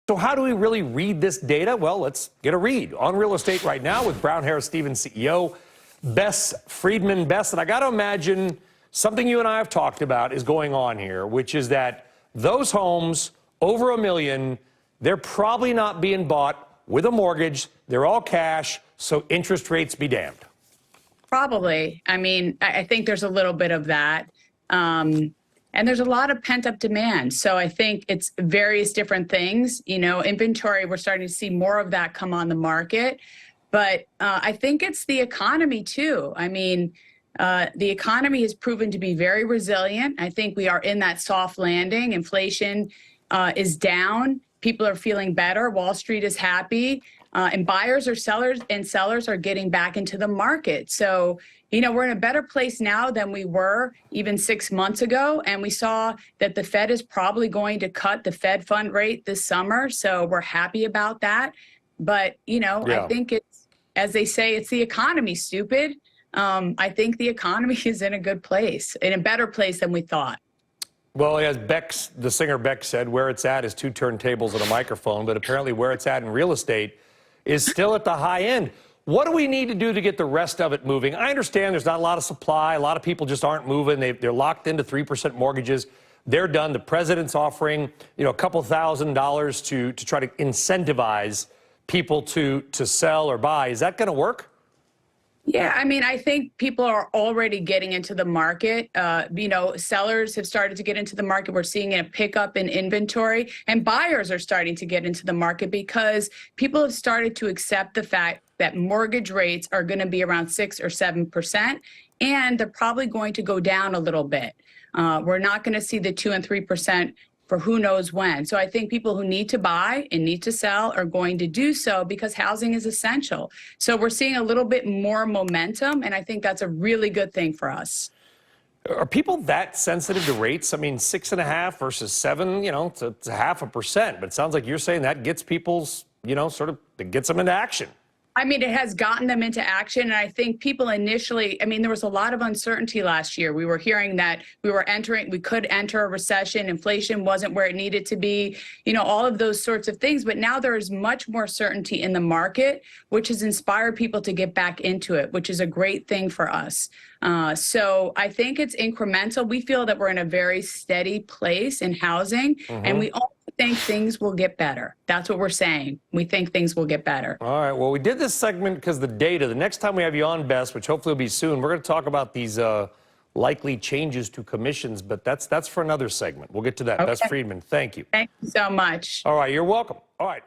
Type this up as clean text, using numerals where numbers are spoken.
So how do we really read this data? Well, let's get a read on real estate right now with Brown Harris Stevens CEO, Bess Freedman. Bess, and I got to imagine something you and I have talked about is going on here, which is that those homes over $1 million, they're probably not being bought with a mortgage. They're all cash, so interest rates be damned. Probably. I mean, I think there's a little bit of that. And there's a lot of pent up demand. So I think it's various different things. You know, inventory, we're starting to see more of that come on the market. But I think it's the economy, too. I mean, the economy has proven to be very resilient. I think we are in that soft landing. Inflation is down. People are feeling better. Wall Street is happy. And buyers or sellers are getting back into the market. So, you know, we're in a better place now than we were even 6 months ago. And we saw that the Fed is probably going to cut the Fed fund rate this summer. So we're happy about that. But, you know, I think it's, as they say, it's the economy, stupid. I think the economy is in a good place, in a better place than we thought. Well, as the singer Beck said, where it's at is 2 turntables and a microphone. But apparently where it's at in real estate is still at the high end. What do we need to do to get the rest of it moving? I understand there's not a lot of supply. A lot of people just aren't moving. They're locked into 3% mortgages. They're done. The president's offering, you know, a couple $1,000s to try to incentivize people to sell or buy. Is that going to work? Yeah, I mean, I think people are already getting into the market. You know, sellers have started to get into the market. We're seeing a pickup in inventory, and buyers are starting to get into the market because people have started to accept the fact that mortgage rates are going to be around 6 or 7%, and they're probably going to go down a little bit. We're not going to see the 2 and 3% for who knows when. So I think people who need to buy and need to sell are going to do so because housing is essential. So we're seeing a little bit more momentum, and I think that's a really good thing for us. Are people that sensitive to rates? I mean, 6.5 versus 7, you know, it's a 0.5%. But it sounds like you're saying that gets people's, you know, sort of, it gets them into action. I mean, it has gotten them into action. And I think people initially, I mean, there was a lot of uncertainty last year. We were hearing that we could enter a recession. Inflation wasn't where it needed to be, you know, all of those sorts of things. But now there is much more certainty in the market, which has inspired people to get back into it, which is a great thing for us. So I think it's incremental. We feel that we're in a very steady place in housing, and we also think things will get better. That's what we're saying. We think things will get better. All right. Well, we did this segment because the data. The next time we have you on, Bess, which hopefully will be soon, we're going to talk about these likely changes to commissions, but that's for another segment. We'll get to that. Okay. Bess Freedman, thank you. Thank you so much. All right. You're welcome. All right.